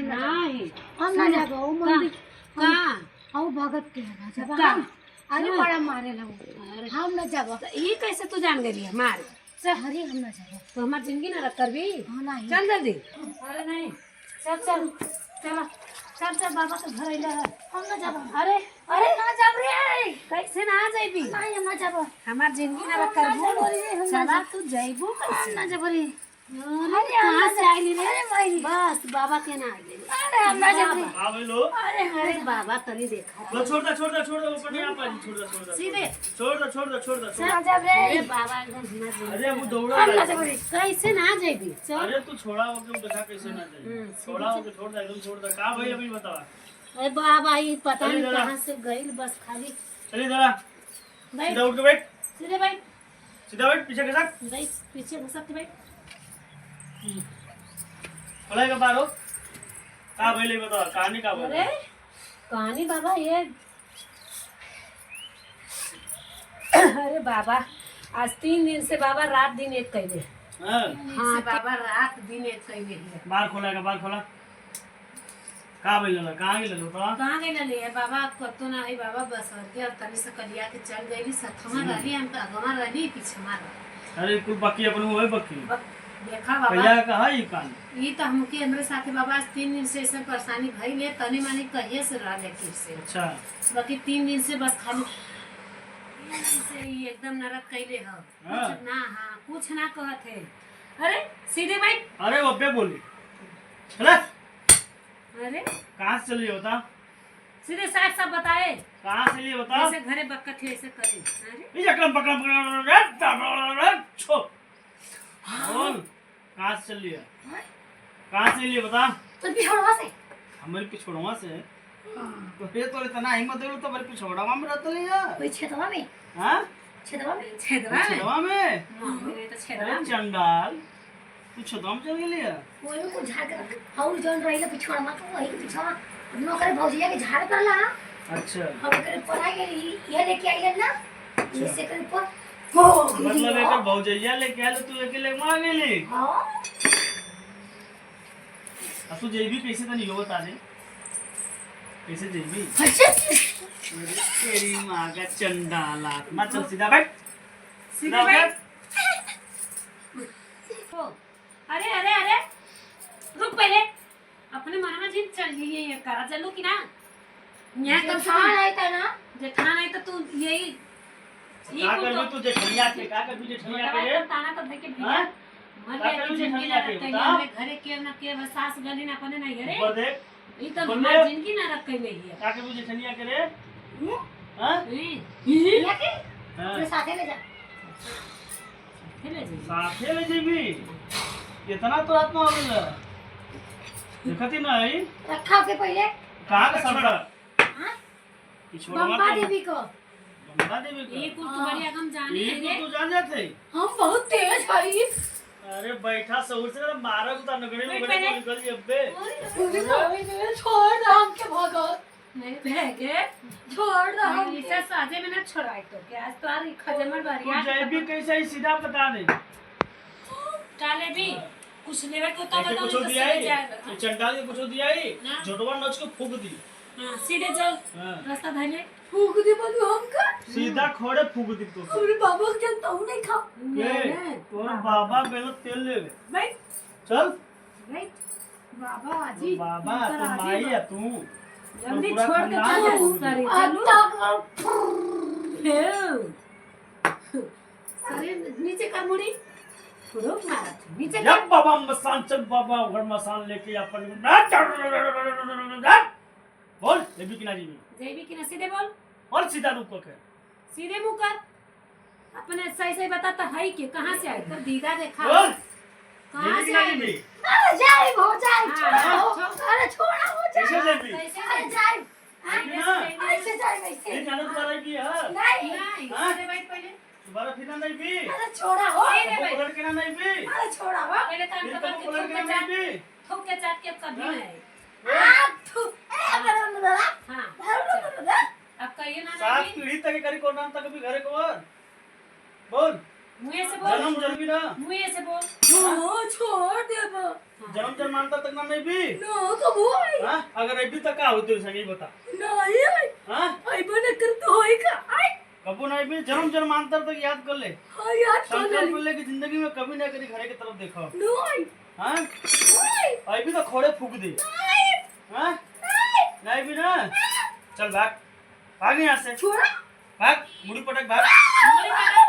नहीं नहीं हम ना जाबो ओ मंदिर का हम भगत के ना जाबो अरे बड़ा मारे लगो हम ना जाबो ये कैसे तू जान गई है मार हरी हम ना जाबो तो हमार जिंदगी ना रख कर भी हां नहीं चल जल्दी अरे नहीं चल चल चल चल चल बाबा के घर आइला है हम ना जाबो अरे अरे ना जाब रे कैसे ना जाइबी नहीं हम ना जाबो हमार जिंदगी ना रख कर चला तू जाइबू हम ना जाबो रे अरे कहां से आइली रे अरे भाई बस बाबा के ना आइली अरे हम ना जाबो आ गए लो अरे बाबा तनी देखा लो छोड़ दे ऊपर नहीं आ पाएगी छोड़ दे सीधे छोड़ दे ना जाब रे अरे बाबा एकदम हिम्मत नहीं। अरे वो दौड़ा हम ना जाबो रे कैसे ना जाइबी चल अरे तू छोड़ा होके देखा कैसे ना जाए छोड़ा होके छोड़ दे एकदम छोड़ दे का भाई अभी बता अरे बाबा ये पता चली नहीं जरा। कहां से गई बस खाली चलिए जरा बैठ सीधा उठ के बैठ सीधे बैठ पीछे के साथ बैठ पीछे घुसक के बैठ बोला के बाहर हो का भाई ले बता कहानी का बोल अरे कहानी बाबा ये अरे बाबा आज 3 दिन से बाबा रात दिन एक कैले हां हाँ बाबा रात दिन एक कैले है बाहर खोला का भाई ले कहां गेल लो तो कहाँ गई ले है बाबा कतो ना है बाबा बस और के तनी से कलिया के चल गई सथमा रही हम तो अगवा रही पीछे मार अरे कुल बाकी अपन होए बाकी देखा बाबा भैया का है कान ये तो हमके हमरे साथे बाबा आज 3 दिन से ऐसे परेशानी भई ले तनी मानी कहिए से रह लेके से अच्छा बाकी 3 दिन से बस खाली 3 दिन से ही एकदम नरक कैले ह हाँ। कुछ ना हाँ कुछ ना कहत है अरे सीधे बैठ अरे वो बे बोली चला अरे कहां से चली बता सीधे साफ साफ बताए कहां से लिए बता जैसे घरे बक्कत है ऐसे करे अरे ये अकड़म पकड़ छो बोल कहां से चली है कहां से लिए बता तो बिछड़वा से हमारे पिछड़वा से तो ये तो इतना हिम्मत देलो तो हमारे पिछड़वा में रहत लिया कोई छेदवा में हां छेदवा में छेदवा में पिछड़वा में मेरे तो छेदवा अरे में चंडाल तू छदवा में चल गेली है कोई में को झाड़ कर और जौन रहिला पिछड़वा में तो वही पिछड़वा नो करे भौजिया के झाड़ करला अच्छा हम करे पढ़ाई गेली ये लेके आइले ना इसे करे पर मतलब एक भौजैया लेके आले तू लेके ले मार गेली हां अब तू जेबी कैसे तनी यो बता दे कैसे जेबी तेरी मां का चंडाला ना चल सीधा बैठ सीधे बैठ अरे अरे अरे रुक पहले अपने मन में जिन चल ये करा चलू कि ना यहाँ कब से खान आई था ना जेठान है तो तू यही का कर भी तू जेठनिया के का कर भी जेठनिया के रे ताना तो देखे भैया हाँ? मर का गया कर भी कि जिंदगी जेठनिया ना के रख बता हमरे घरे के ना के बस सास गली ना कोने नहीं रे ऊपर देख ई तो बोले। हमार जिंदगी ना रख गई है का कर भी जेठनिया के रे हां ये के हां अपने साथे ले जा खेले जी साथे ले जेबी इतना तो रात में हो गया देखती नहीं रखा के पहले कहां का सबड़ा हां पिछड़वा बम्बा देवी को बम्बा देवी ये का कुल तुम्हारी अगम जाने ये है तो तू जान जाते हम बहुत तेज हई अरे बैठा सहूर से मारा उता नगरे में बड़े पहले। निकल जी अबे पूरी भाभी ने छोड़ दो हमके भगत नहीं भेगे छोड़ दो हम इसे साजे में ना छोड़ाई तो क्या आज तो आ रही खजमर बारिया तू जैबी कैसे ही सीधा बता दे काले भी कुछ लेवे को तो ऐसे बताओ कुछ नहीं तो दिया सीधे ही जाएगा ये चंडाल के कुछ दिया ही ना। झोटवा नच के फूक दी हां सीधे चल हां रास्ता धइले फूक दे बदू हमका सीधा खोड़े फूक दी तो हमरे बाबा के तो नहीं खा के तोर बाबा बेलो तेल ले भाई चल भाई बाबा आजी बाबा तू माई है तू जल्दी पूरा छोड़ के खानदान चल है। सारी चलू अरे नीचे कर मुड़ी रुक मारा नीचे कर जब बाबा मसान चल बाबा घर मसान लेके अपन बोल ये भी किना जी जैबी की ना सीधे बोल और सीधा रुक के सीधे मुंह कर अपने सही सही बता तो है कि कहां से आई तो दीदा देखा बोल कहां ये भी से किना आई जी अरे जाए हो जाए हाँ, छोड़ो अरे छोड़ा हो कैसे जाए जेबी कैसे अरे आई? जाए ना ऐसे जाए वैसे ये जानत वाला की है नहीं नहीं हाँ? सीधे बैठ पहले दोबारा फिर नहीं भी अरे छोड़ा हो सीधे बैठ पकड़ के ना नहीं भी अरे छोड़ा हो पहले कान फिर पकड़ तो के पकड़ के ना नहीं भी थूक के चाट के कभी हाँ? नहीं हाथ थू ए मेरा हां अब कहिए ना सात नहीं पीढ़ी तक करी को नाम तक भी घरे को और बोल मुंह से बोल जन्म जन्मी ना मुंह से बोल छोड़ दे बा जन्म जन्म मानता तक ना नहीं भी ना कबो आई हाँ अगर अभी तक का होते सही बता नहीं आई हाँ आई बने कर तो होई का आई कबू नहीं भी जन्म जन्म मानता तक याद कर ले हाँ याद कर संकल्प ले ले कि जिंदगी में कभी ना कभी घरे की तरफ देखो नहीं हाँ नहीं अभी तो खोड़े फूक दे हाँ नहीं भी ना चल भाग भाग यहाँ से छोड़ा भाग मुड़ी पटक भाग मुड़ी पटक